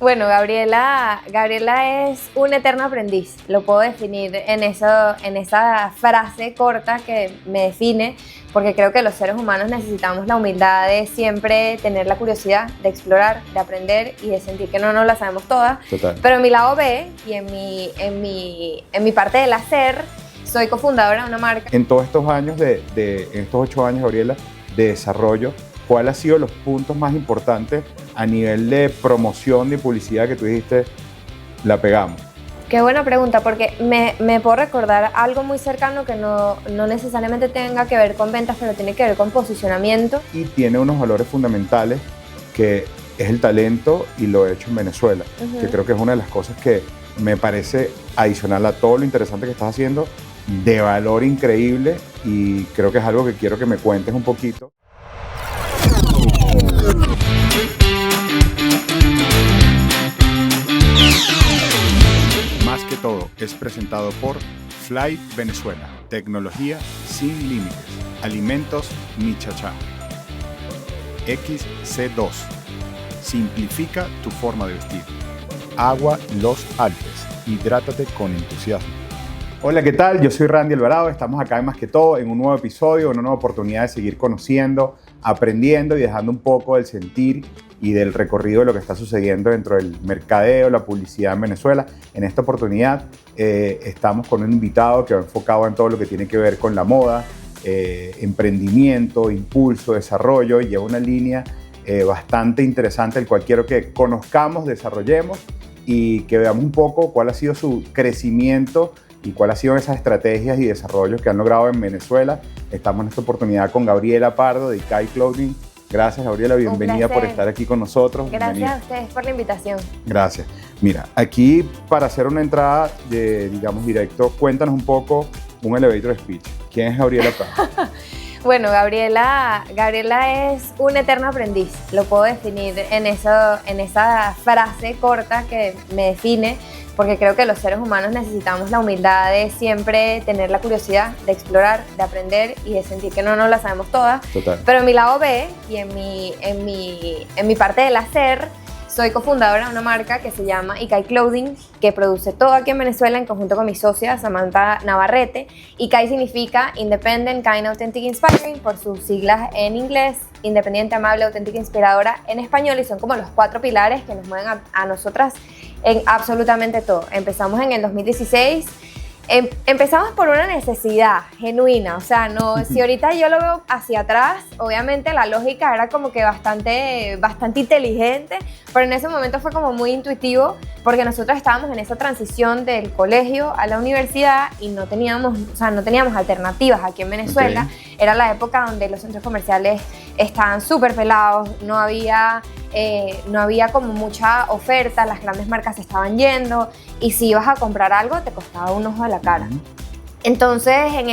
Bueno, Gabriela es un eterno aprendiz. Lo puedo definir en esa frase corta que me define, porque creo que los seres humanos necesitamos la humildad de siempre tener la curiosidad de explorar, de aprender y de sentir que no nos la sabemos todas. Total. Pero en mi lado B y en mi parte del hacer, soy cofundadora de una marca. En todos estos años, en estos 8 años, Gabriela, de desarrollo, ¿cuáles han sido los puntos más importantes a nivel de promoción y publicidad que tú dijiste, la pegamos? Qué buena pregunta, porque me puedo recordar algo muy cercano que no necesariamente tenga que ver con ventas, pero tiene que ver con posicionamiento. Y tiene unos valores fundamentales que es el talento y lo hecho en Venezuela, que creo que es una de las cosas que me parece adicional a todo lo interesante que estás haciendo, de valor increíble, y creo que es algo que quiero que me cuentes un poquito. Más que todo es presentado por Fly Venezuela, tecnología sin límites, alimentos mi chachá. XC2, simplifica tu forma de vestir. Agua Los Alpes, hidrátate con entusiasmo. Hola, ¿qué tal? Yo soy Randy Alvarado, estamos acá en Más que Todo en un nuevo episodio, una nueva oportunidad de seguir conociendo, aprendiendo y dejando un poco del sentir y del recorrido de lo que está sucediendo dentro del mercadeo, la publicidad en Venezuela. En esta oportunidad estamos con un invitado que va enfocado en todo lo que tiene que ver con la moda, emprendimiento, impulso, desarrollo, y lleva una línea bastante interesante, el cual quiero que conozcamos, desarrollemos y que veamos un poco cuál ha sido su crecimiento y cuáles han sido esas estrategias y desarrollos que han logrado en Venezuela. Estamos en esta oportunidad con Gabriela Pardo de Ikai Clothing. Gracias, Gabriela, bienvenida por estar aquí con nosotros. Gracias Bienvenida. a ustedes por la invitación. Gracias. Mira, aquí para hacer una entrada, digamos, directo, cuéntanos un poco un elevator speech. ¿Quién es Gabriela Pardo? Bueno, Gabriela es un eterno aprendiz. Lo puedo definir en esa frase corta que me define, porque creo que los seres humanos necesitamos la humildad de siempre tener la curiosidad de explorar, de aprender y de sentir que no nos la sabemos todas. Total. Pero en mi lado B y en mi parte del hacer, soy cofundadora de una marca que se llama Ikai Clothing, que produce todo aquí en Venezuela en conjunto con mi socia Samantha Navarrete. Ikai significa Independent, Kind, Authentic, Inspiring, por sus siglas en inglés, independiente, amable, auténtica, inspiradora en español, y son como los 4 pilares que nos mueven a nosotras en absolutamente todo. Empezamos en el 2016. Empezamos por una necesidad genuina, o sea, no, si ahorita yo lo veo hacia atrás, obviamente la lógica era como que bastante inteligente, pero en ese momento fue como muy intuitivo, porque nosotros estábamos en esa transición del colegio a la universidad y no teníamos alternativas aquí en Venezuela. Okay. Era la época donde los centros comerciales estaban súper pelados, no había como mucha oferta, las grandes marcas se estaban yendo, y si ibas a comprar algo te costaba un ojo de la cara. Entonces en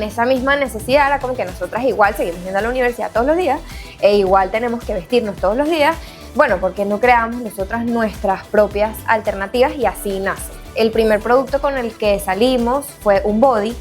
esa misma necesidad era como que nosotras igual seguimos yendo a la universidad todos los días, e igual tenemos que vestirnos todos los días. Bueno, porque no creamos nosotras nuestras propias alternativas, y así nace. El primer producto con el que salimos fue un body,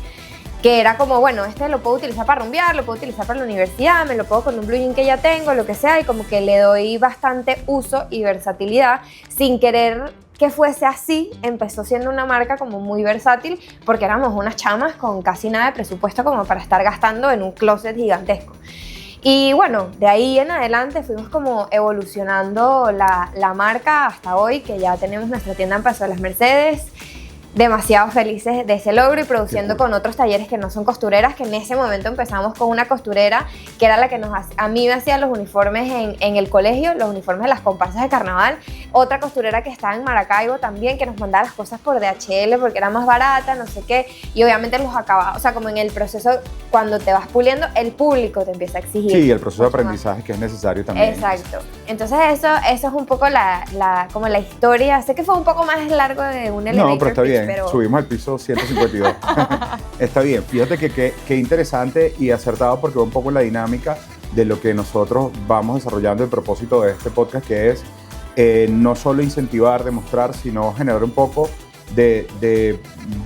que era como, bueno, este lo puedo utilizar para rumbear, lo puedo utilizar para la universidad, me lo pongo con un blue jean que ya tengo, lo que sea, y como que le doy bastante uso y versatilidad. Sin querer que fuese así, empezó siendo una marca como muy versátil, porque éramos unas chamas con casi nada de presupuesto como para estar gastando en un closet gigantesco. Y bueno, de ahí en adelante fuimos como evolucionando la marca hasta hoy, que ya tenemos nuestra tienda en Paso de las Mercedes. Demasiado felices de ese logro, y produciendo con otros talleres que no son costureras, que en ese momento empezamos con una costurera que era la que a mí me hacía los uniformes en el colegio, los uniformes de las comparsas de carnaval. Otra costurera que estaba en Maracaibo también, que nos mandaba las cosas por DHL porque era más barata, no sé qué, y obviamente los acababa, o sea, como en el proceso, cuando te vas puliendo, el público te empieza a exigir. Sí, el proceso de aprendizaje más, que es necesario también. Exacto. Entonces eso es un poco como la historia. Sé que fue un poco más largo de un elevator. No, pero está bien. Pero... subimos al piso 152. Está bien, fíjate que interesante y acertado, porque va un poco la dinámica de lo que nosotros vamos desarrollando, el propósito de este podcast, que es no solo incentivar, demostrar, sino generar un poco de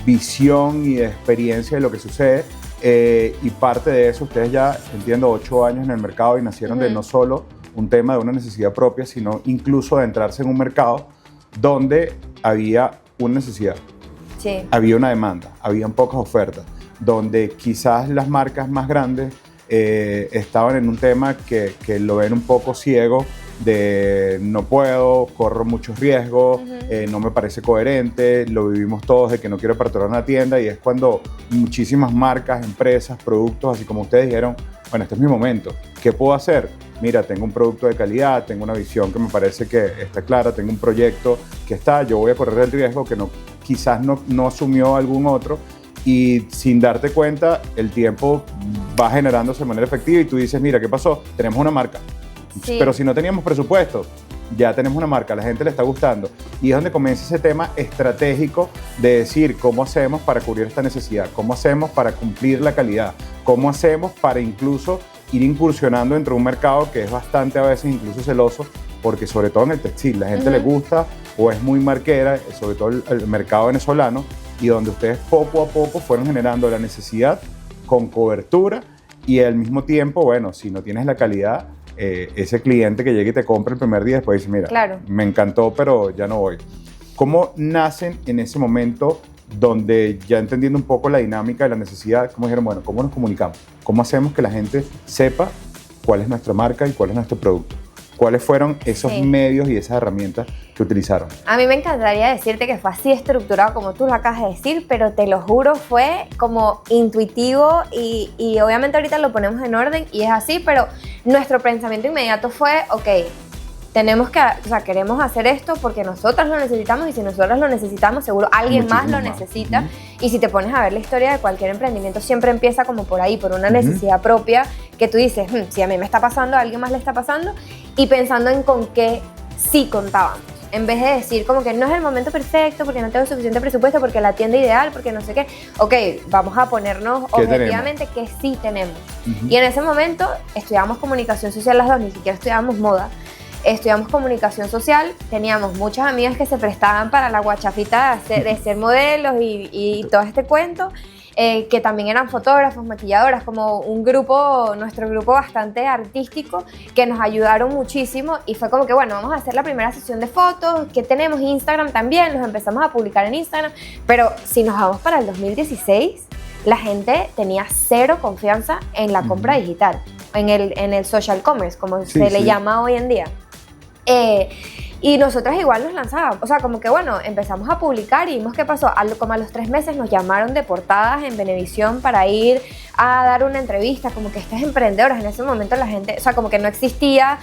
visión y de experiencia de lo que sucede. Y parte de eso, ustedes ya, entiendo, 8 años en el mercado, y nacieron de no solo un tema de una necesidad propia, sino incluso de entrarse en un mercado donde había una necesidad, Sí. había una demanda, habían pocas ofertas, donde quizás las marcas más grandes estaban en un tema que lo ven un poco ciego, de no puedo, corro muchos riesgos, no me parece coherente, lo vivimos todos de que no quiero aperturar una tienda, y es cuando muchísimas marcas, empresas, productos, así como ustedes dijeron, bueno, este es mi momento, ¿qué puedo hacer? Mira, tengo un producto de calidad, tengo una visión que me parece que está clara, tengo un proyecto que está, yo voy a correr el riesgo que quizás no asumió algún otro, y sin darte cuenta el tiempo va generándose de manera efectiva y tú dices, mira, ¿qué pasó? Tenemos una marca. Sí. Pero si no teníamos presupuesto, ya tenemos una marca, a la gente le está gustando. Y es donde comienza ese tema estratégico de decir cómo hacemos para cubrir esta necesidad, cómo hacemos para cumplir la calidad, cómo hacemos para incluso ir incursionando dentro de un mercado que es bastante a veces incluso celoso, porque sobre todo en el textil, la gente le gusta o es muy marquera, sobre todo el mercado venezolano, y donde ustedes poco a poco fueron generando la necesidad con cobertura y al mismo tiempo, bueno, si no tienes la calidad, ese cliente que llegue y te compra el primer día, después dice, mira, Claro. me encantó, pero ya no voy. ¿Cómo nacen en ese momento donde ya entendiendo un poco la dinámica de la necesidad, cómo dijeron, bueno, cómo nos comunicamos? ¿Cómo hacemos que la gente sepa cuál es nuestra marca y cuál es nuestro producto? ¿Cuáles fueron esos medios y esas herramientas que utilizaron? A mí me encantaría decirte que fue así estructurado como tú lo acabas de decir, pero te lo juro, fue como intuitivo y obviamente ahorita lo ponemos en orden y es así, pero nuestro pensamiento inmediato fue, ok, queremos hacer esto porque nosotras lo necesitamos y si nosotras lo necesitamos, seguro alguien más lo necesita. Y si te pones a ver la historia de cualquier emprendimiento, siempre empieza como por ahí, por una necesidad propia que tú dices, si a mí me está pasando, a alguien más le está pasando, y pensando en con qué sí contábamos. En vez de decir como que no es el momento perfecto, porque no tengo suficiente presupuesto, porque la tienda ideal, porque no sé qué. Ok, vamos a ponernos objetivamente que sí tenemos. Y en ese momento estudiamos comunicación social las dos, ni siquiera estudiamos moda. Estudiamos comunicación social, teníamos muchas amigas que se prestaban para la guachafita de ser modelos y todo este cuento, que también eran fotógrafos, maquilladoras, como un grupo, nuestro grupo bastante artístico, que nos ayudaron muchísimo y fue como que, bueno, vamos a hacer la primera sesión de fotos, que tenemos Instagram también, los empezamos a publicar en Instagram, pero si nos vamos para el 2016, la gente tenía cero confianza en la compra digital, en el social commerce, como se le llama hoy en día. Y nosotras igual nos lanzábamos, o sea, como que bueno, empezamos a publicar y vimos qué pasó. Como a los 3 meses nos llamaron de portadas en Venevisión para ir a dar una entrevista, como que estas emprendedoras, en ese momento la gente, o sea, como que no existía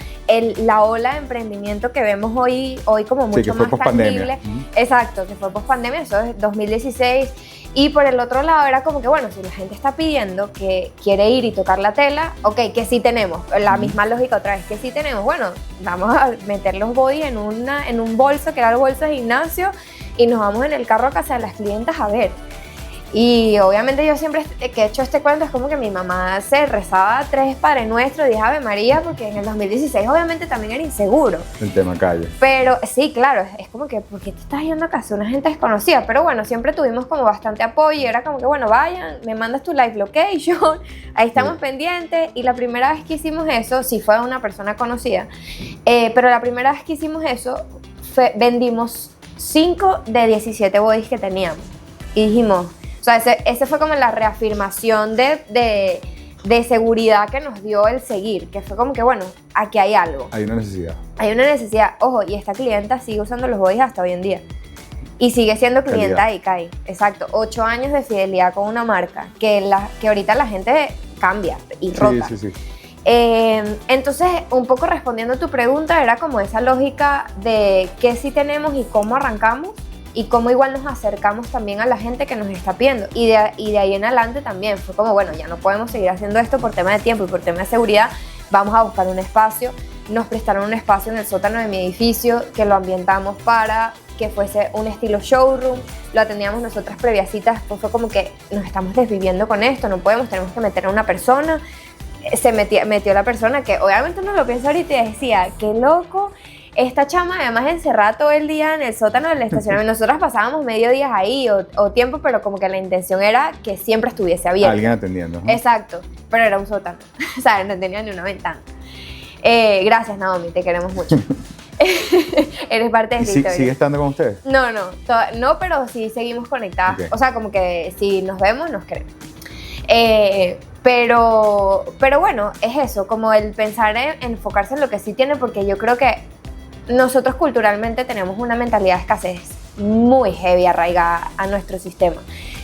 la ola de emprendimiento que vemos hoy como mucho más tangible. Exacto, que fue post pandemia, eso es 2016. Y por el otro lado era como que, bueno, si la gente está pidiendo que quiere ir y tocar la tela, ok, que sí tenemos. La misma lógica otra vez, que sí tenemos. Bueno, vamos a meter los body en un bolso, que era el bolso de gimnasio, y nos vamos en el carro a casa de las clientas a ver. Y obviamente yo siempre que he hecho este cuento es como que mi mamá se rezaba 3 Padre Nuestro y 10 Ave María, porque en el 2016 obviamente también era inseguro. El tema calle. Pero sí, claro, es como que, ¿por qué te estás yendo a casa? Una gente desconocida. Pero bueno, siempre tuvimos como bastante apoyo y era como que, bueno, vayan, me mandas tu live location, ahí estamos pendientes. Y la primera vez que hicimos eso, sí fue una persona conocida, pero la primera vez que hicimos eso, vendimos 5 de 17 bodies que teníamos. Y dijimos, o sea, ese fue como la reafirmación de seguridad que nos dio el seguir, que fue como que, bueno, aquí hay algo. Hay una necesidad. Hay una necesidad. Ojo, y esta clienta sigue usando los bodies hasta hoy en día. Y sigue siendo clienta de Ikai. Exacto. 8 años de fidelidad con una marca que ahorita la gente cambia y rota. Sí. Entonces, un poco respondiendo a tu pregunta, era como esa lógica de qué sí tenemos y cómo arrancamos. Y cómo igual nos acercamos también a la gente que nos está pidiendo. Y de ahí en adelante también fue como, bueno, ya no podemos seguir haciendo esto por tema de tiempo y por tema de seguridad. Vamos a buscar un espacio. Nos prestaron un espacio en el sótano de mi edificio que lo ambientamos para que fuese un estilo showroom. Lo atendíamos nosotras previa citas. Pues fue como que nos estamos desviviendo con esto. No podemos, tenemos que meter a una persona. Se metió la persona que obviamente uno lo piensa ahorita y decía, qué loco. Esta chama además encerrada todo el día en el sótano del estacionamiento. Nosotras pasábamos medio días ahí o tiempo, pero como que la intención era que siempre estuviese abierto. Alguien atendiendo. Exacto, pero era un sótano. O sea, no tenía ni una ventana. Gracias, Naomi, te queremos mucho. Eres parte de esta historia. ¿Sigue estando con ustedes? No, pero sí seguimos conectadas. Okay. O sea, como que si nos vemos, nos queremos. Pero bueno, es eso, como el pensar en enfocarse en lo que sí tiene, porque yo creo que nosotros culturalmente tenemos una mentalidad de escasez muy heavy arraigada a nuestro sistema.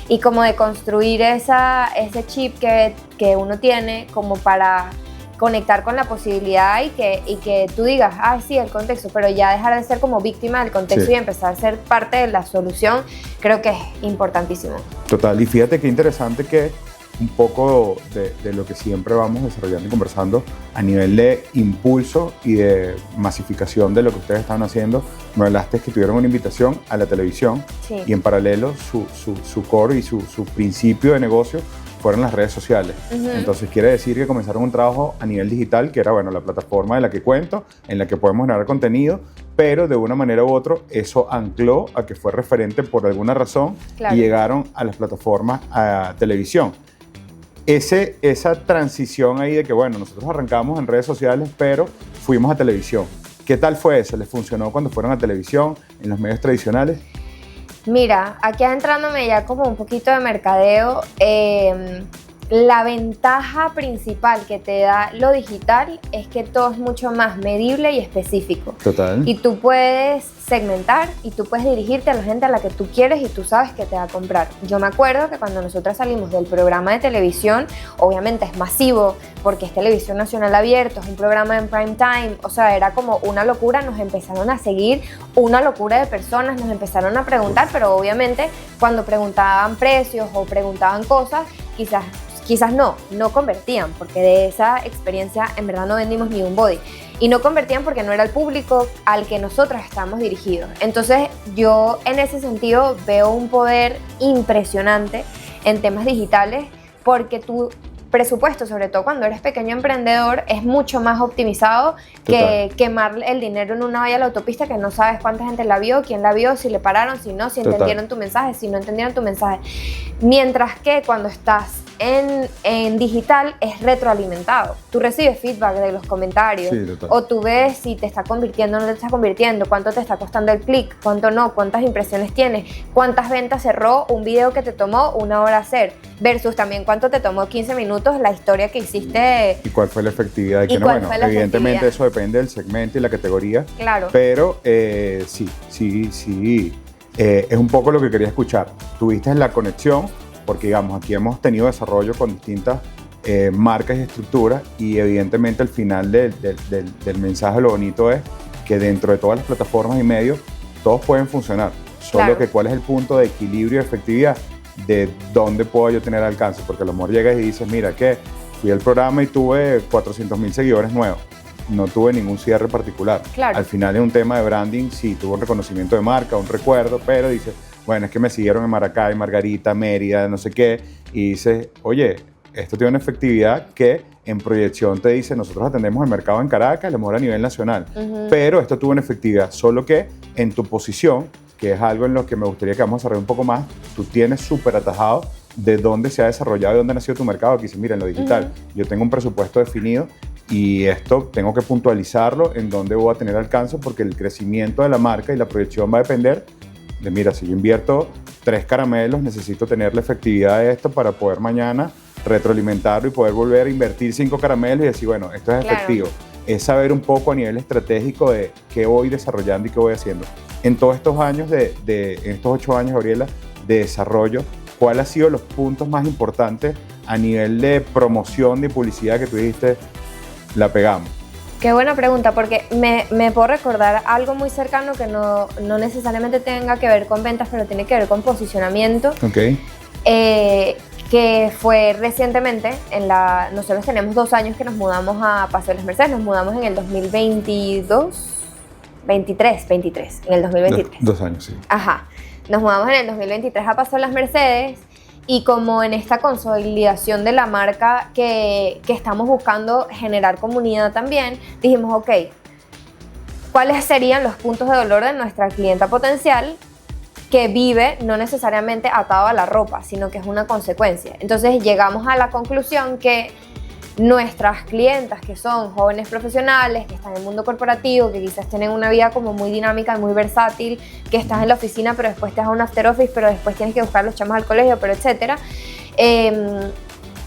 Y como de construir ese chip que uno tiene como para conectar con la posibilidad y que tú digas, sí, el contexto, pero ya dejar de ser como víctima del contexto y empezar a ser parte de la solución, creo que es importantísimo. Total, y fíjate qué interesante que un poco de lo que siempre vamos desarrollando y conversando a nivel de impulso y de masificación de lo que ustedes están haciendo. Me hablaste que tuvieron una invitación a la televisión y en paralelo su core y su principio de negocio fueron las redes sociales. Entonces quiere decir que comenzaron un trabajo a nivel digital, que era la plataforma de la que cuento, en la que podemos generar contenido, pero de una manera u otra eso ancló a que fue referente por alguna razón y llegaron a las plataformas a televisión. Esa transición ahí de que, nosotros arrancamos en redes sociales, pero fuimos a televisión. ¿Qué tal fue eso? ¿Les funcionó cuando fueron a televisión, en los medios tradicionales? Mira, aquí adentrándome ya como un poquito de mercadeo, la ventaja principal que te da lo digital es que todo es mucho más medible y específico. Total. Y tú puedes segmentar y tú puedes dirigirte a la gente a la que tú quieres y tú sabes que te va a comprar. Yo me acuerdo que cuando nosotros salimos del programa de televisión, obviamente es masivo porque es televisión nacional abierto, es un programa en prime time, o sea, era como una locura, nos empezaron a seguir una locura de personas, nos empezaron a preguntar, pero obviamente cuando preguntaban precios o preguntaban cosas, quizás no convertían, porque de esa experiencia en verdad no vendimos ni un body. Y no convertían porque no era el público al que nosotros estamos dirigidos. Entonces yo en ese sentido veo un poder impresionante en temas digitales, porque tu presupuesto, sobre todo cuando eres pequeño emprendedor, es mucho más optimizado que quemar el dinero en una valla a la autopista que no sabes cuánta gente la vio, quién la vio, si le pararon, si no, si entendieron tu mensaje, si no entendieron tu mensaje. Mientras que cuando estás en digital es retroalimentado. Tú recibes feedback de los comentarios, o tú ves si te está convirtiendo o no te está convirtiendo, cuánto te está costando el clic, cuánto no, cuántas impresiones tienes, cuántas ventas cerró un video que te tomó 1 hora hacer, versus también cuánto te tomó 15 minutos la historia que hiciste. ¿Y cuál fue la efectividad? Evidentemente eso depende del segmento y la categoría. Claro. Pero sí. Es un poco lo que quería escuchar. Tuviste la conexión, porque digamos, aquí hemos tenido desarrollo con distintas marcas y estructuras, y evidentemente al final del mensaje lo bonito es que dentro de todas las plataformas y medios todos pueden funcionar, solo que cuál es el punto de equilibrio y efectividad de dónde puedo yo tener alcance, porque a lo mejor llegas y dices, mira que fui al programa y tuve 400,000 seguidores nuevos, no tuve ningún cierre particular. Al final es un tema de branding, sí, tuvo un reconocimiento de marca, un recuerdo, pero dices, bueno, es que me siguieron en Maracay, Margarita, Mérida, no sé qué, y dices, oye, esto tiene una efectividad que en proyección te dice, nosotros atendemos el mercado en Caracas, a lo mejor a nivel nacional, pero esto tuvo una efectividad, solo que en tu posición, que es algo en lo que me gustaría que vamos a desarrollar un poco más, tú tienes súper atajado de dónde se ha desarrollado y dónde ha nacido tu mercado. Aquí dices, mira, en lo digital, yo tengo un presupuesto definido y esto tengo que puntualizarlo en dónde voy a tener alcance, porque el crecimiento de la marca y la proyección va a depender de, mira, si yo invierto 3 caramelos, necesito tener la efectividad de esto para poder mañana retroalimentarlo y poder volver a invertir 5 caramelos y decir, bueno, esto es efectivo. Es saber un poco a nivel estratégico de qué voy desarrollando y qué voy haciendo. En todos estos años, en estos 8 años, Gabriela, de desarrollo, ¿cuál ha sido los puntos más importantes a nivel de promoción, de publicidad que tú dijiste, la pegamos? Qué buena pregunta, porque me puedo recordar algo muy cercano que no necesariamente tenga que ver con ventas, pero tiene que ver con posicionamiento. Que fue recientemente, nosotros tenemos 2 años que nos mudamos a Paseo de las Mercedes, nos mudamos en el 23, en el 2023. 2 años, sí. Ajá, nos mudamos en el 2023 a Paseo de las Mercedes, y como en esta consolidación de la marca que estamos buscando generar comunidad también, dijimos, ok, ¿cuáles serían los puntos de dolor de nuestra clienta potencial que vive no necesariamente atado a la ropa, sino que es una consecuencia? Entonces llegamos a la conclusión que nuestras clientas, que son jóvenes profesionales, que están en el mundo corporativo, que quizás tienen una vida como muy dinámica y muy versátil, que estás en la oficina, pero después te vas a un after office, pero después tienes que buscar a los chamos al colegio, pero etcétera.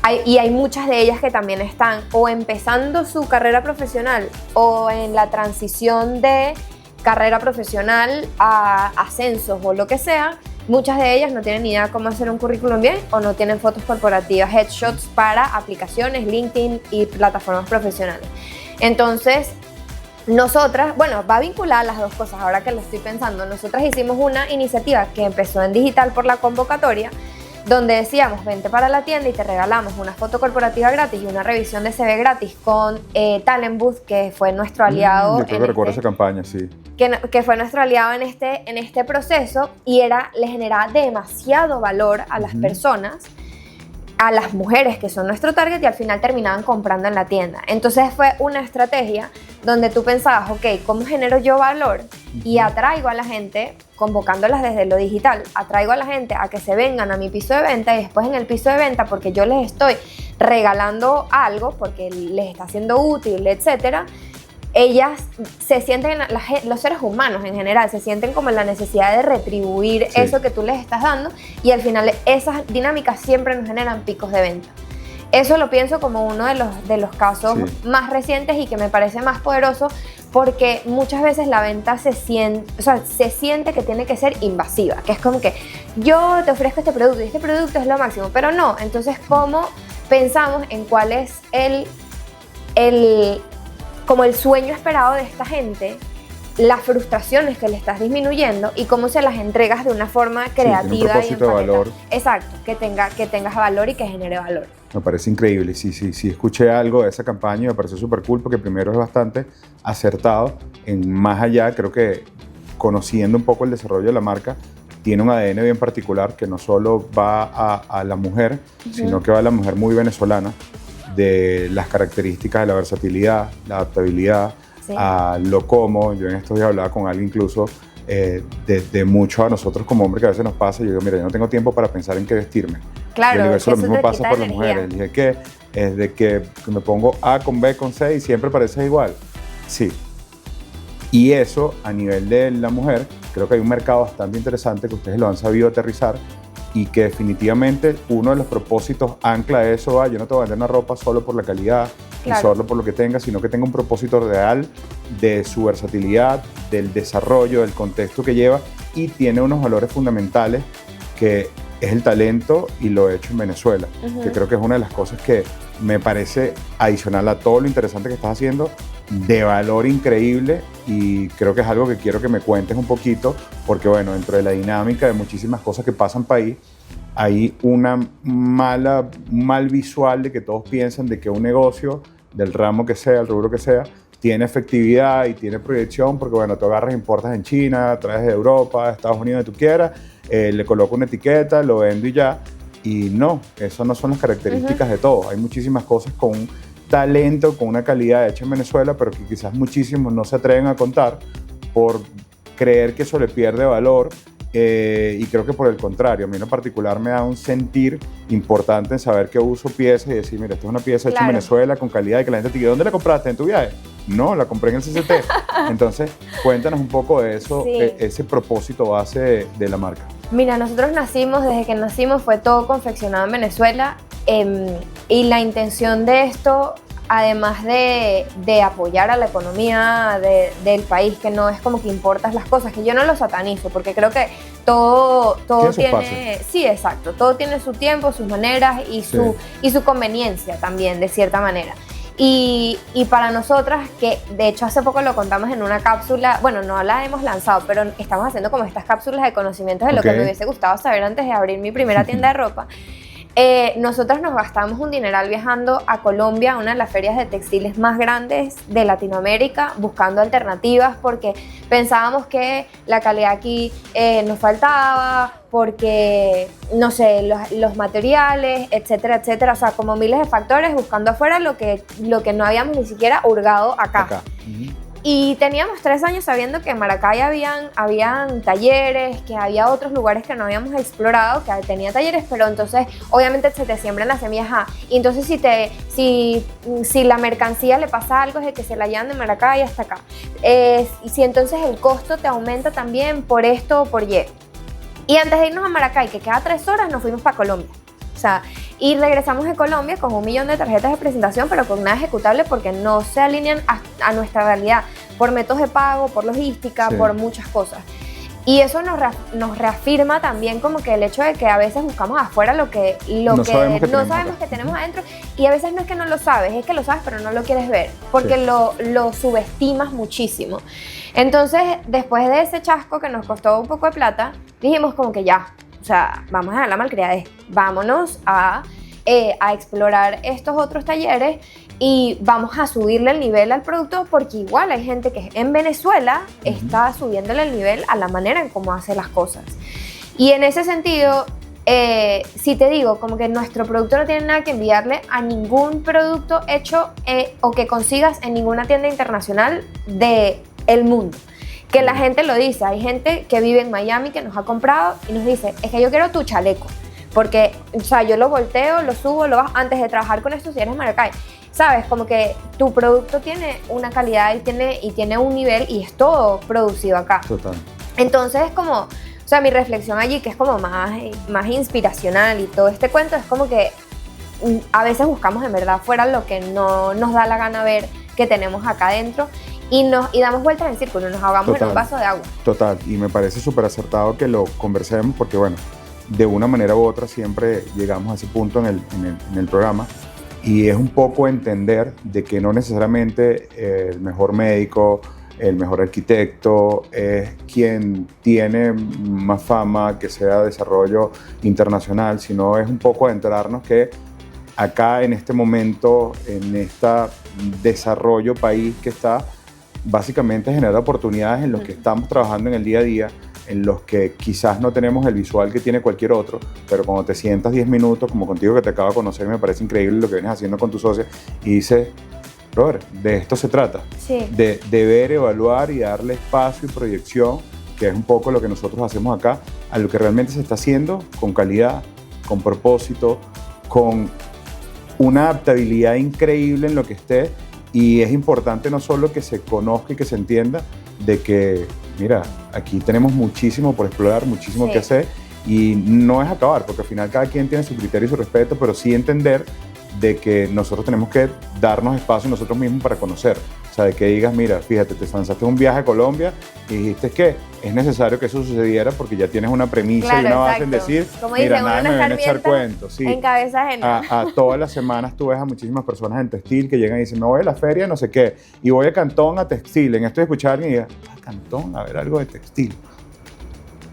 Hay muchas de ellas que también están o empezando su carrera profesional o en la transición de carrera profesional a ascensos o lo que sea. Muchas de ellas no tienen ni idea cómo hacer un currículum bien o no tienen fotos corporativas, headshots para aplicaciones, LinkedIn y plataformas profesionales. Entonces, nosotras, bueno, va vinculada a las dos cosas, ahora que lo estoy pensando. Nosotras hicimos una iniciativa que empezó en digital por la convocatoria, donde decíamos, vente para la tienda y te regalamos una foto corporativa gratis y una revisión de CV gratis con Talent Booth, que fue nuestro aliado. Yo creo que recuerdo esa campaña, sí. Que fue nuestro aliado en este proceso y le generaba demasiado valor a las personas, a las mujeres que son nuestro target, y al final terminaban comprando en la tienda. Entonces fue una estrategia donde tú pensabas, ok, ¿cómo genero yo valor? Y atraigo a la gente, convocándolas desde lo digital, atraigo a la gente a que se vengan a mi piso de venta, y después en el piso de venta, porque yo les estoy regalando algo, porque les está siendo útil, etcétera, ellas se sienten, los seres humanos en general, se sienten como en la necesidad de retribuir eso que tú les estás dando, y al final esas dinámicas siempre nos generan picos de venta. Eso lo pienso como uno de los casos más recientes y que me parece más poderoso, porque muchas veces la venta se siente que tiene que ser invasiva, que es como que yo te ofrezco este producto y este producto es lo máximo, pero no. Entonces, ¿cómo pensamos en cuál es como el sueño esperado de esta gente, las frustraciones que le estás disminuyendo y cómo se las entregas de una forma creativa y de valor? Exacto, que tengas valor y que genere valor. Me parece increíble. Sí, escuché algo de esa campaña y me pareció súper cool, porque primero es bastante acertado en más allá. Creo que conociendo un poco el desarrollo de la marca, tiene un ADN bien particular que no solo va a la mujer, sino que va a la mujer muy venezolana, de las características de la versatilidad, la adaptabilidad, a lo como. Yo en estos días hablaba con alguien incluso de mucho a nosotros como hombres, que a veces nos pasa. Yo digo, mira, yo no tengo tiempo para pensar en qué vestirme. Claro, y el universo lo mismo pasa por las energía. mujeres. Dije que es de que me pongo A con B con C y siempre parece igual. Sí. Y eso, a nivel de la mujer, creo que hay un mercado bastante interesante que ustedes lo han sabido aterrizar, y que definitivamente uno de los propósitos ancla a eso. Yo no te voy a vender una ropa solo por la calidad y solo por lo que tenga, sino que tenga un propósito real de su versatilidad, del desarrollo, del contexto que lleva, y tiene unos valores fundamentales que es el talento y lo hecho en Venezuela, que creo que es una de las cosas que me parece adicional a todo lo interesante que estás haciendo, de valor increíble, y creo que es algo que quiero que me cuentes un poquito, porque bueno, dentro de la dinámica de muchísimas cosas que pasan país, hay un mal visual de que todos piensan de que un negocio, del ramo que sea, el rubro que sea, tiene efectividad y tiene proyección, porque bueno, tú agarras, importas en China, traes de Europa, de Estados Unidos, donde tú quieras, le coloco una etiqueta, lo vendo y ya. Y no, eso no son las características de todo. Hay muchísimas cosas con un talento, con una calidad hecha en Venezuela, pero que quizás muchísimos no se atreven a contar por creer que eso le pierde valor. Y creo que por el contrario, a mí en particular me da un sentir importante en saber que uso piezas y decir, mira, esto es una pieza hecha en Venezuela con calidad, y que la gente te diga, ¿dónde la compraste? ¿En tu viaje? No, la compré en el CCT. Entonces, cuéntanos un poco de eso, ese propósito base de la marca. Mira, nosotros desde que nacimos fue todo confeccionado en Venezuela, y la intención de esto, además de apoyar a la economía del país, que no es como que importas las cosas, que yo no lo satanizo, porque creo que todo tiene sí, exacto, todo tiene su tiempo, sus maneras y su conveniencia también, de cierta manera. Y para nosotras, que de hecho hace poco lo contamos en una cápsula, bueno, no la hemos lanzado, pero estamos haciendo como estas cápsulas de conocimientos de lo que me hubiese gustado saber antes de abrir mi primera tienda de ropa. Nosotros nos gastamos un dineral viajando a Colombia, una de las ferias de textiles más grandes de Latinoamérica, buscando alternativas, porque pensábamos que la calidad aquí nos faltaba, porque, no sé, los materiales, etcétera, etcétera. O sea, como miles de factores, buscando afuera lo que no habíamos ni siquiera hurgado acá. Y teníamos 3 años sabiendo que en Maracay habían talleres, que había otros lugares que no habíamos explorado, que tenía talleres, pero entonces obviamente se te siembran las semillas. Y entonces si la mercancía le pasa algo es de que se la llevan de Maracay hasta acá. Y si entonces el costo te aumenta también por esto o por Y. Y antes de irnos a Maracay, que queda 3 horas, nos fuimos para Colombia. O sea, y regresamos de Colombia con 1 millón de tarjetas de presentación, pero con nada ejecutable porque no se alinean a nuestra realidad, por métodos de pago, por logística, sí, por muchas cosas. Y eso nos reafirma también como que el hecho de que a veces buscamos afuera lo que no sabemos que tenemos adentro, y a veces no es que no lo sabes, es que lo sabes pero no lo quieres ver, porque sí, lo subestimas muchísimo. Entonces, después de ese chasco que nos costó un poco de plata, dijimos como que ya, o sea, vamos a dejar la malcriadez, vámonos a explorar estos otros talleres y vamos a subirle el nivel al producto, porque igual hay gente que en Venezuela está subiéndole el nivel a la manera en cómo hace las cosas. Y en ese sentido, si te digo, como que nuestro producto no tiene nada que enviarle a ningún producto hecho o que consigas en ninguna tienda internacional del mundo. Que la gente lo dice, hay gente que vive en Miami que nos ha comprado y nos dice, es que yo quiero tu chaleco, porque, o sea, yo lo volteo, lo subo, lo bajo, antes de trabajar con estos talleres Maracay. ¿Sabes? Como que tu producto tiene una calidad y tiene un nivel y es todo producido acá. Total. Entonces es como, o sea, mi reflexión allí, que es como más inspiracional y todo este cuento, es como que a veces buscamos en verdad fuera lo que no nos da la gana ver que tenemos acá adentro y damos vueltas en círculo, nos ahogamos en un vaso de agua. Total, y me parece súper acertado que lo conversemos porque, bueno, de una manera u otra siempre llegamos a ese punto en el programa. Y es un poco entender de que no necesariamente el mejor médico, el mejor arquitecto es quien tiene más fama, que sea desarrollo internacional, sino es un poco adentrarnos que acá en este momento, en este desarrollo país que está, básicamente genera oportunidades en los que estamos trabajando en el día a día, en los que quizás no tenemos el visual que tiene cualquier otro, pero cuando te sientas 10 minutos, como contigo que te acabo de conocer, me parece increíble lo que vienes haciendo con tu socia, y dices, brother, de esto se trata, sí, de ver, evaluar y darle espacio y proyección, que es un poco lo que nosotros hacemos acá, a lo que realmente se está haciendo con calidad, con propósito, con una adaptabilidad increíble en lo que esté, y es importante no solo que se conozca y que se entienda de que, mira, aquí tenemos muchísimo por explorar, muchísimo que hacer, y no es acabar, porque al final cada quien tiene su criterio y su respeto, pero sí entender de que nosotros tenemos que darnos espacio nosotros mismos para conocer. O sea, de que digas, mira, fíjate, te lanzaste un viaje a Colombia y dijiste que es necesario que eso sucediera porque ya tienes una premisa, claro, y una base en decir, como mira, dicen, nada me viene a echar cuentos. Sí. En cabeza ajena. A todas las semanas tú ves a muchísimas personas en textil que llegan y dicen, me voy a la feria, no sé qué, y voy a Cantón a textil. En esto de escuchar a alguien y diga, Cantón, a ver algo de textil.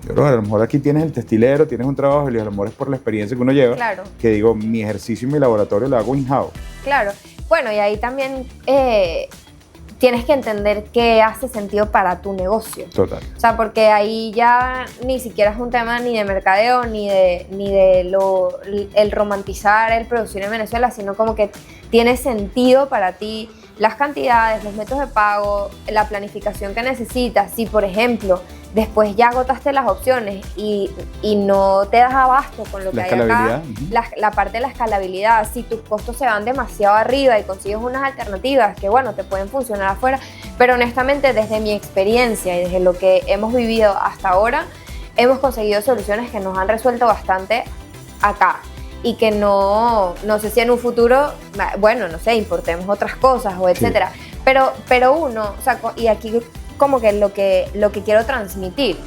Yo creo que a lo mejor aquí tienes el textilero, tienes un trabajo y a lo mejor es por la experiencia que uno lleva, claro, que digo, mi ejercicio y mi laboratorio lo hago in-house. Claro, bueno, y ahí también tienes que entender qué hace sentido para tu negocio. Total. O sea, porque ahí ya ni siquiera es un tema ni de mercadeo, ni de el romantizar el producir en Venezuela, sino como que tiene sentido para ti las cantidades, los métodos de pago, la planificación que necesitas. Si, por ejemplo, después ya agotaste las opciones y no te das abasto con lo que hay acá, la parte de la escalabilidad, si tus costos se van demasiado arriba y consigues unas alternativas que, bueno, te pueden funcionar afuera, pero honestamente desde mi experiencia y desde lo que hemos vivido hasta ahora, hemos conseguido soluciones que nos han resuelto bastante acá. Y que no sé si en un futuro, bueno, no sé, importemos otras cosas o etcétera. Sí. Pero uno, o sea, y aquí como que lo que quiero transmitir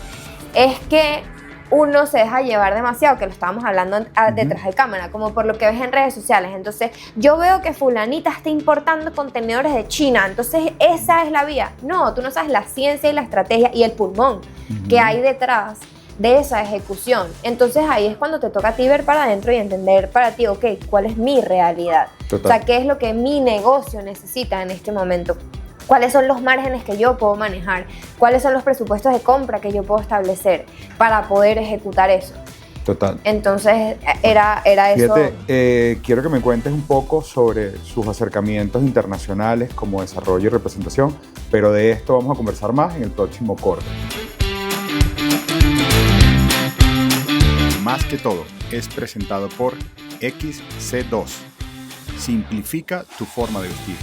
es que uno se deja llevar demasiado, que lo estábamos hablando detrás de cámara, como por lo que ves en redes sociales. Entonces, yo veo que fulanita está importando contenedores de China, entonces esa es la vía. No, tú no sabes la ciencia y la estrategia y el pulmón que hay detrás de esa ejecución. Entonces ahí es cuando te toca a ti ver para adentro y entender para ti, ok, ¿cuál es mi realidad? Total. O sea, ¿qué es lo que mi negocio necesita en este momento? ¿Cuáles son los márgenes que yo puedo manejar? ¿Cuáles son los presupuestos de compra que yo puedo establecer para poder ejecutar eso? Total. Entonces era eso. Fíjate, quiero que me cuentes un poco sobre sus acercamientos internacionales como desarrollo y representación, pero de esto vamos a conversar más en el próximo corte. Más que todo es presentado por XC2. Simplifica tu forma de vestir.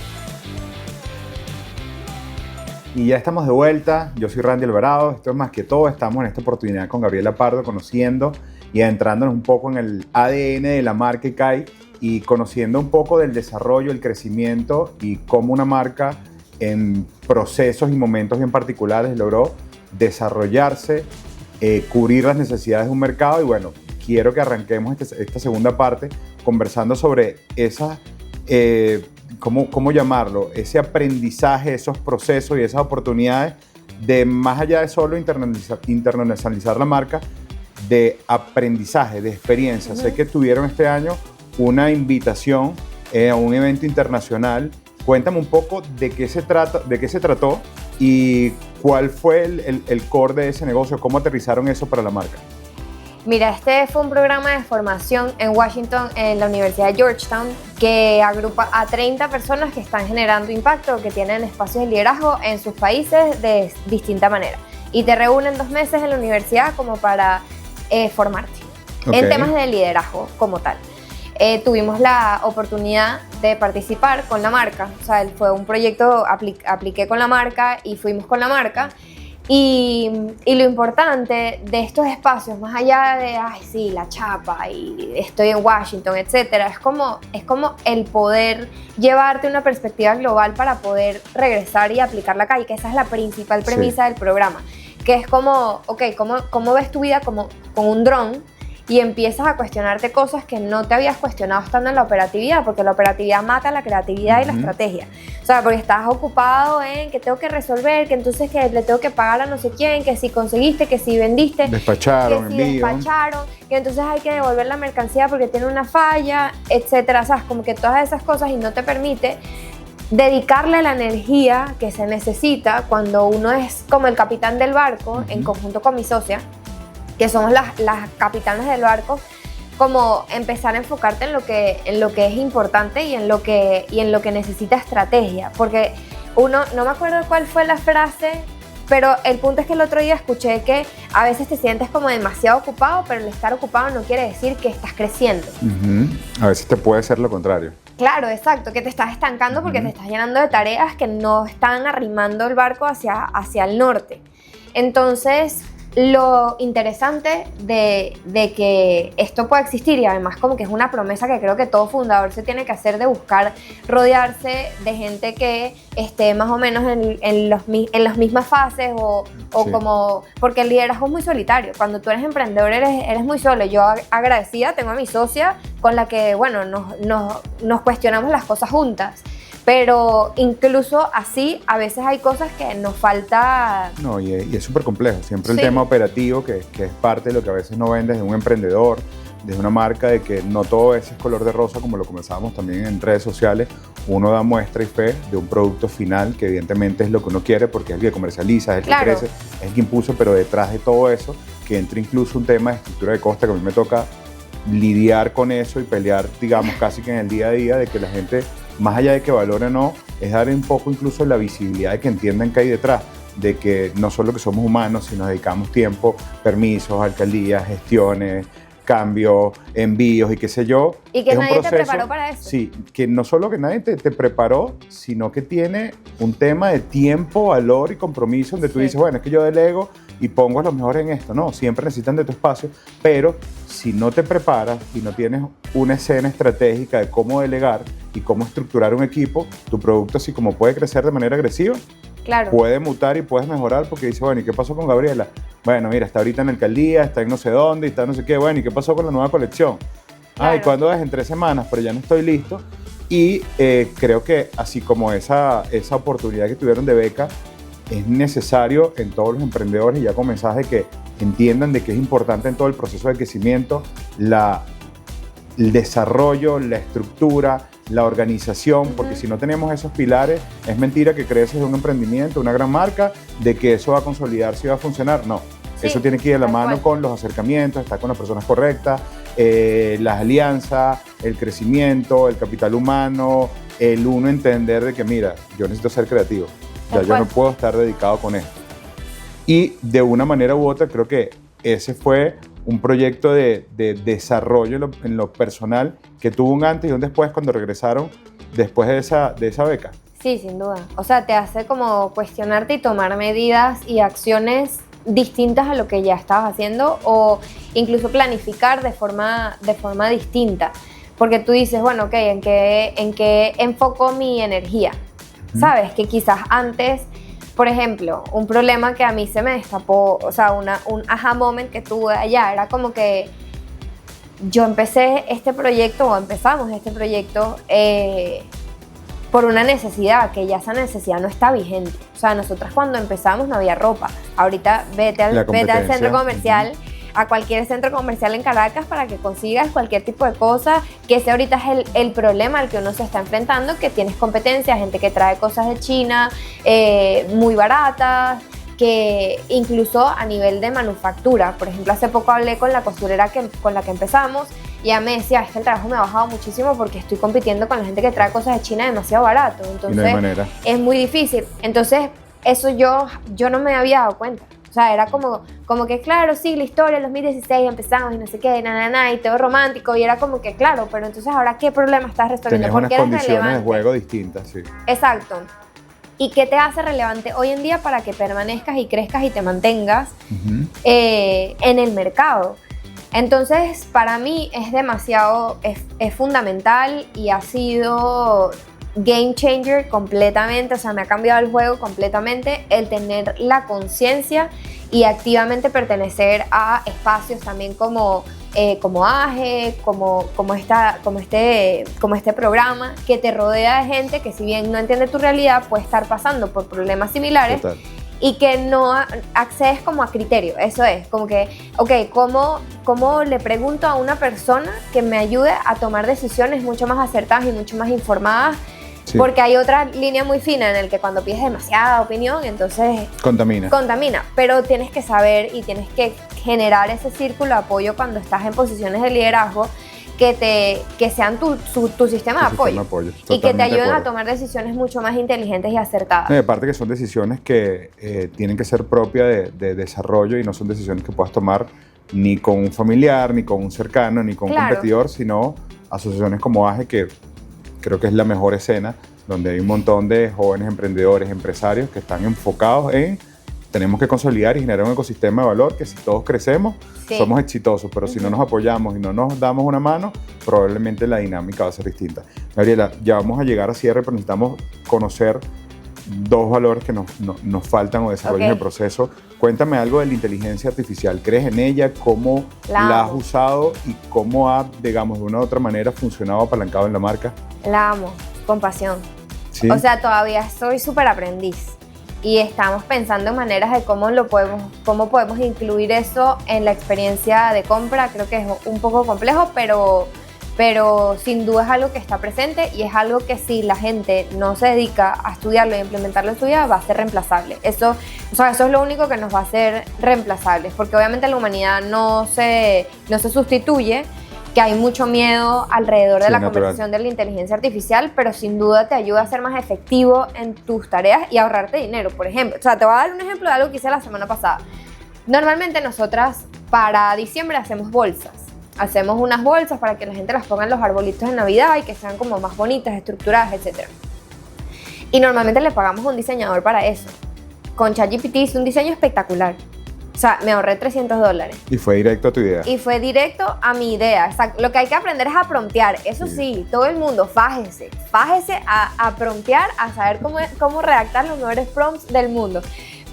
Y ya estamos de vuelta. Yo soy Randy Alvarado. Esto es Más que todo. Estamos en esta oportunidad con Gabriela Pardo, conociendo y adentrándonos un poco en el ADN de la marca ICAI y conociendo un poco del desarrollo, el crecimiento y cómo una marca en procesos y momentos bien particulares logró desarrollarse, cubrir las necesidades de un mercado. Y bueno, quiero que arranquemos esta segunda parte conversando sobre esas, ¿cómo llamarlo? Ese aprendizaje, esos procesos y esas oportunidades de, más allá de solo internacionalizar la marca, de aprendizaje, de experiencia. Sé que tuvieron este año una invitación a un evento internacional. Cuéntame un poco de qué se trató y cuál fue el core de ese negocio, cómo aterrizaron eso para la marca. Mira, este fue un programa de formación en Washington, en la Universidad de Georgetown, que agrupa a 30 personas que están generando impacto, que tienen espacios de liderazgo en sus países de distinta manera. Y te reúnen 2 meses en la universidad como para formarte en temas de liderazgo como tal. Tuvimos la oportunidad de participar con la marca, o sea, fue un proyecto, apliqué con la marca y fuimos con la marca. Y lo importante de estos espacios, más allá de, ay, sí, la chapa y estoy en Washington, etcétera, es como el poder llevarte una perspectiva global para poder regresar y aplicarla acá, y que esa es la principal premisa del programa, que es como, ok, ¿cómo ves tu vida como con un dron? Y empiezas a cuestionarte cosas que no te habías cuestionado estando en la operatividad, porque la operatividad mata la creatividad y la estrategia. O sea, porque estás ocupado en que tengo que resolver, que entonces que le tengo que pagar a no sé quién, que si conseguiste, que si vendiste, despacharon, que si despacharon, que entonces hay que devolver la mercancía porque tiene una falla, etcétera. O sea, como que todas esas cosas, y no te permite dedicarle la energía que se necesita cuando uno es como el capitán del barco, en conjunto con mi socia, que somos las capitanas del barco, como empezar a enfocarte en lo que es importante y en lo que necesita estrategia. Porque no me acuerdo cuál fue la frase, pero el punto es que el otro día escuché que a veces te sientes como demasiado ocupado, pero el estar ocupado no quiere decir que estás creciendo. A veces te puede ser lo contrario. Claro, exacto, que te estás estancando porque te estás llenando de tareas que no están arrimando el barco hacia el norte. Entonces, lo interesante de que esto pueda existir, y además como que es una promesa que creo que todo fundador se tiene que hacer, de buscar rodearse de gente que esté más o menos en las mismas fases o sí. Como, porque el liderazgo es muy solitario. Cuando tú eres emprendedor eres muy solo. Yo agradecida tengo a mi socia con la que, bueno, nos cuestionamos las cosas juntas. Pero incluso así, a veces hay cosas que nos falta. No, y es súper complejo. Siempre el tema operativo, que es parte de lo que a veces no ven desde un emprendedor, desde una marca, de que no todo es color de rosa, como lo conversábamos también en redes sociales. Uno da muestra y fe de un producto final, que evidentemente es lo que uno quiere, porque es el que comercializa, es el que crece, es el que impulsa, pero detrás de todo eso, que entra incluso un tema de estructura de costa, que a mí me toca lidiar con eso y pelear, digamos, casi que en el día a día, de que la gente, más allá de que valore o no, es dar un poco incluso la visibilidad de que entiendan que hay detrás, de que no solo que somos humanos, sino dedicamos tiempo, permisos, alcaldías, gestiones, cambios, envíos y qué sé yo. Y que nadie te preparó para eso. Sí, que no solo que nadie te preparó, sino que tiene un tema de tiempo, valor y compromiso, donde tú dices, bueno, es que yo delego y pongo a los mejores en esto. No, siempre necesitan de tu espacio, pero si no te preparas y no tienes una escena estratégica de cómo delegar y cómo estructurar un equipo, tu producto, así como puede crecer de manera agresiva, puede mutar y puedes mejorar, porque dice, bueno, ¿y qué pasó con Gabriela? Bueno, mira, está ahorita en la alcaldía, está en no sé dónde, está no sé qué. Bueno, ¿y qué pasó con la nueva colección? Ay, ¿cuándo es? En 3 semanas, pero ya no estoy listo. Y creo que así como esa oportunidad que tuvieron de beca, es necesario en todos los emprendedores, y ya con mensajes que entiendan de que es importante en todo el proceso de crecimiento, el desarrollo, la estructura, la organización, porque si no tenemos esos pilares, es mentira que creces de un emprendimiento, una gran marca, de que eso va a consolidarse y va a funcionar. No, Sí, eso tiene que ir de la tal mano cual. con los acercamientos, estar con las personas correctas, las alianzas, el crecimiento, el capital humano, el uno entender de que, mira, yo necesito ser creativo, ya Tal yo no cual. puedo estar dedicado con esto. Y de una manera u otra creo que ese fue un proyecto de desarrollo en lo personal que tuvo un antes y un después cuando regresaron después de esa beca. Sí, sin duda. O sea, te hace como cuestionarte y tomar medidas y acciones distintas a lo que ya estabas haciendo o incluso planificar de forma distinta. Porque tú dices, bueno, ok, ¿en qué enfoco mi energía? ¿Sabes? Que quizás antes, por ejemplo, un problema que a mí se me destapó, o sea, un aha moment que tuve allá, era como que yo empecé este proyecto, o empezamos este proyecto, por una necesidad, que ya esa necesidad no está vigente. O sea, nosotras cuando empezamos no había ropa. Ahorita vete al centro comercial, a cualquier centro comercial en Caracas para que consigas cualquier tipo de cosa, que ese ahorita es el problema al que uno se está enfrentando, que tienes competencia, gente que trae cosas de China muy baratas, que incluso a nivel de manufactura. Por ejemplo, hace poco hablé con la costurera con la que empezamos y ella me decía, es que el trabajo me ha bajado muchísimo porque estoy compitiendo con la gente que trae cosas de China demasiado barato. Entonces, y no hay manera. Es muy difícil. Entonces, eso yo no me había dado cuenta. O sea, era como que, claro, sí, la historia, el 2016 empezamos y no sé qué, y todo romántico. Y era como que, claro, pero entonces ahora, ¿qué problema estás resolviendo? Tenías ¿Por unas qué eres condiciones relevante? de juego distintas, sí. Exacto. ¿Y qué te hace relevante hoy en día para que permanezcas y crezcas y te mantengas en el mercado? Entonces, para mí es demasiado, es fundamental y ha sido game changer completamente, o sea, me ha cambiado el juego completamente el tener la conciencia y activamente pertenecer a espacios también como AGE, como este programa que te rodea de gente que si bien no entiende tu realidad puede estar pasando por problemas similares. Total. Y que no accedes como a criterio, eso es, como que, ok, ¿cómo le pregunto a una persona que me ayude a tomar decisiones mucho más acertadas y mucho más informadas? Sí. Porque hay otra línea muy fina en el que cuando pides demasiada opinión, entonces contamina, pero tienes que saber y tienes que generar ese círculo de apoyo cuando estás en posiciones de liderazgo que sean tu sistema de apoyo y que te ayuden a tomar decisiones mucho más inteligentes y acertadas. No, y aparte que son decisiones que tienen que ser propias de desarrollo y no son decisiones que puedas tomar ni con un familiar, ni con un cercano, ni con un competidor, sino asociaciones como AGE, que creo que es la mejor escena, donde hay un montón de jóvenes emprendedores, empresarios que están enfocados en tenemos que consolidar y generar un ecosistema de valor que si todos crecemos, somos exitosos, pero si no nos apoyamos y no nos damos una mano, probablemente la dinámica va a ser distinta. Gabriela, ya vamos a llegar a cierre, pero necesitamos conocer dos valores que nos faltan o desarrollan en el proceso. Cuéntame algo de la inteligencia artificial. ¿Crees en ella? ¿Cómo la has usado? ¿Y cómo ha, digamos, de una u otra manera funcionado apalancado en la marca? La amo, con pasión. ¿Sí? O sea, todavía soy súper aprendiz. Y estamos pensando en maneras de cómo podemos incluir eso en la experiencia de compra. Creo que es un poco complejo, pero sin duda es algo que está presente y es algo que si la gente no se dedica a estudiarlo y a implementarlo en su vida va a ser reemplazable. Eso es lo único que nos va a hacer reemplazables, porque obviamente la humanidad no se sustituye, que hay mucho miedo alrededor de la conversación de la inteligencia artificial, pero sin duda te ayuda a ser más efectivo en tus tareas y ahorrarte dinero, por ejemplo. O sea, te voy a dar un ejemplo de algo que hice la semana pasada. Normalmente nosotras para diciembre hacemos bolsas. Hacemos unas bolsas para que la gente las ponga en los arbolitos de Navidad y que sean como más bonitas, estructuradas, etc. Y normalmente le pagamos a un diseñador para eso. Con ChatGPT hice un diseño espectacular. O sea, me ahorré $300. Y fue directo a tu idea. Y fue directo a mi idea. Exacto. Lo que hay que aprender es a promptear. Eso sí, todo el mundo, fájese a promptear, a saber cómo redactar los mejores prompts del mundo.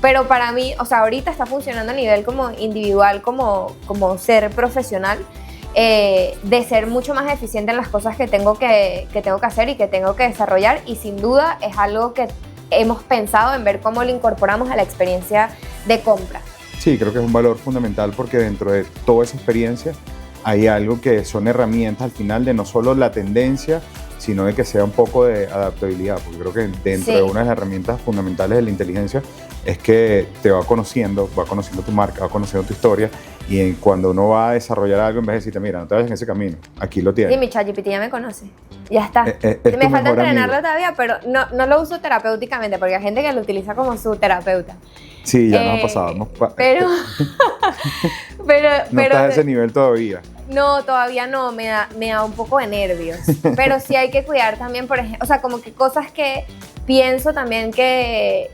Pero para mí, o sea, ahorita está funcionando a nivel como individual, como ser profesional, de ser mucho más eficiente en las cosas que tengo que hacer y que tengo que desarrollar. Y sin duda es algo que hemos pensado en ver cómo lo incorporamos a la experiencia de compra. Sí, creo que es un valor fundamental porque dentro de toda esa experiencia hay algo que son herramientas al final de no solo la tendencia sino de que sea un poco de adaptabilidad, porque creo que dentro de una de las herramientas fundamentales de la inteligencia es que te va conociendo tu marca, va conociendo tu historia, y cuando uno va a desarrollar algo, en vez de decirte, mira, no te vayas en ese camino, aquí lo tienes. Sí, mi ChatGPT ya me conoce, ya está. Es me falta entrenarlo todavía, pero no lo uso terapéuticamente, porque hay gente que lo utiliza como su terapeuta. Sí, ya nos ha pasado. Pero no estás a ese nivel todavía. No, todavía no, me da un poco de nervios. Pero sí hay que cuidar también, por ejemplo, o sea, como que cosas que pienso también que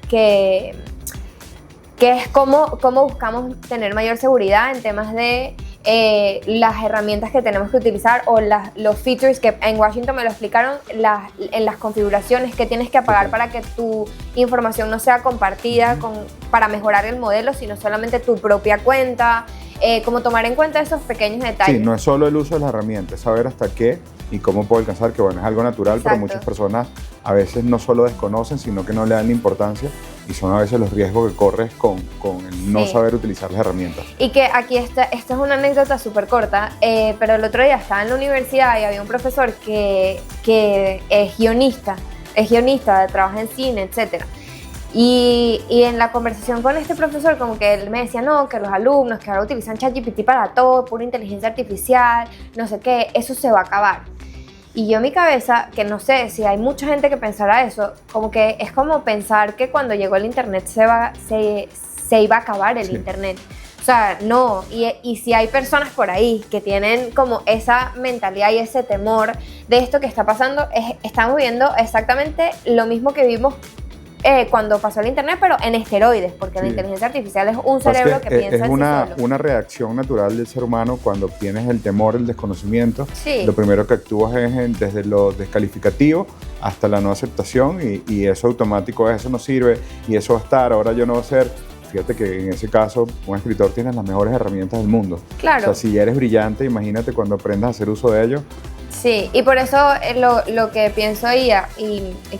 es cómo buscamos tener mayor seguridad en temas de las herramientas que tenemos que utilizar o los features que en Washington me lo explicaron, en las configuraciones que tienes que apagar para que tu información no sea compartida para mejorar el modelo, sino solamente tu propia cuenta, como tomar en cuenta esos pequeños detalles. Sí, no es solo el uso de las herramientas, saber hasta qué y cómo puedo alcanzar, que bueno, es algo natural. Exacto. Pero muchas personas a veces no solo desconocen, sino que no le dan importancia, y son a veces los riesgos que corres con el no saber utilizar las herramientas. Y que aquí esta es una anécdota súper corta, pero el otro día estaba en la universidad y había un profesor que es guionista, trabaja en cine, etcétera. Y en la conversación con este profesor, como que él me decía, no, que los alumnos que ahora utilizan ChatGPT para todo, pura inteligencia artificial, no sé qué, eso se va a acabar. Y yo en mi cabeza, que no sé si hay mucha gente que pensará eso, como que es como pensar que cuando llegó el internet se iba a acabar el internet. O sea, no, y si hay personas por ahí que tienen como esa mentalidad y ese temor de esto que está pasando, estamos viendo exactamente lo mismo que vimos cuando pasó el internet, pero en esteroides, porque la inteligencia artificial es un cerebro que piensa en sí solo. Es una reacción natural del ser humano cuando tienes el temor, el desconocimiento. Sí. Lo primero que actúas es desde lo descalificativo hasta la no aceptación, y eso automático, eso no sirve, y eso va a estar, ahora yo no voy a ser. Fíjate que en ese caso, un escritor tiene las mejores herramientas del mundo. Claro. O sea, si ya eres brillante, imagínate cuando aprendas a hacer uso de ello. Sí, y por eso lo que pienso y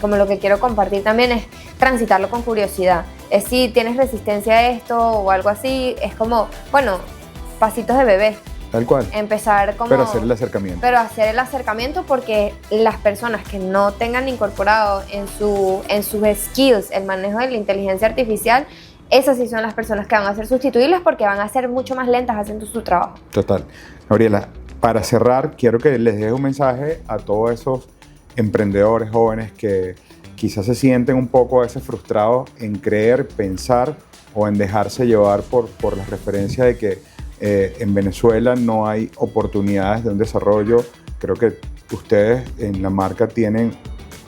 como lo que quiero compartir también es transitarlo con curiosidad. Es si tienes resistencia a esto o algo así, es como, bueno, pasitos de bebé. Tal cual. Empezar como... Pero hacer el acercamiento. Pero hacer el acercamiento, porque las personas que no tengan incorporado en sus skills el manejo de la inteligencia artificial, esas sí son las personas que van a ser sustituibles, porque van a ser mucho más lentas haciendo su trabajo. Total. Gabriela, para cerrar, quiero que les deje un mensaje a todos esos emprendedores jóvenes que quizás se sienten un poco a veces frustrados en creer, pensar o en dejarse llevar por la referencia de que en Venezuela no hay oportunidades de un desarrollo. Creo que ustedes en la marca tienen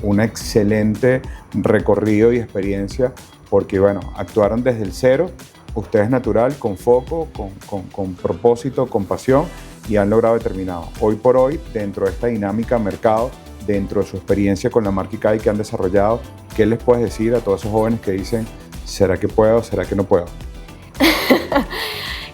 un excelente recorrido y experiencia, porque bueno, actuaron desde el cero, ustedes natural, con foco, con propósito, con pasión, y han logrado determinado. Hoy por hoy, dentro de esta dinámica mercado, dentro de su experiencia con la marca ICAI que han desarrollado, ¿qué les puedes decir a todos esos jóvenes que dicen, ¿será que puedo, será que no puedo?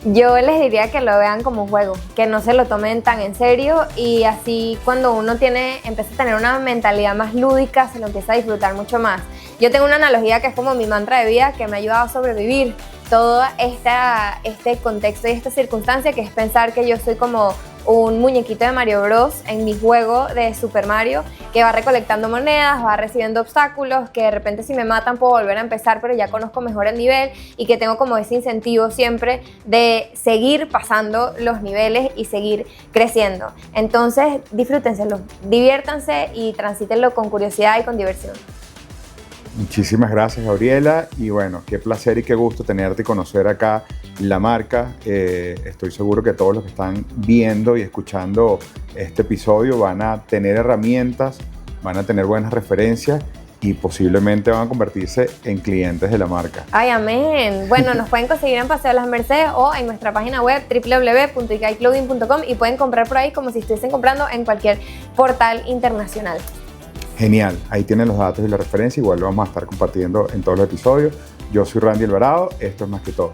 Yo les diría que lo vean como un juego, que no se lo tomen tan en serio, y así cuando uno empieza a tener una mentalidad más lúdica, se lo empieza a disfrutar mucho más. Yo tengo una analogía que es como mi mantra de vida, que me ha ayudado a sobrevivir todo este contexto y esta circunstancia, que es pensar que yo soy como un muñequito de Mario Bros en mi juego de Super Mario, que va recolectando monedas, va recibiendo obstáculos, que de repente si me matan puedo volver a empezar, pero ya conozco mejor el nivel, y que tengo como ese incentivo siempre de seguir pasando los niveles y seguir creciendo. Entonces disfrútenselo, diviértanse y transítenlo con curiosidad y con diversión. Muchísimas gracias, Gabriela, y bueno, qué placer y qué gusto tenerte y conocer acá la marca. Estoy seguro que todos los que están viendo y escuchando este episodio van a tener herramientas, van a tener buenas referencias y posiblemente van a convertirse en clientes de la marca. ¡Ay, amén! Bueno, nos pueden conseguir en Paseo de las Mercedes o en nuestra página web www.icaiclothing.com, y pueden comprar por ahí como si estuviesen comprando en cualquier portal internacional. Genial, ahí tienen los datos y la referencia, igual lo vamos a estar compartiendo en todos los episodios. Yo soy Randy Alvarado, esto es Más que Todo.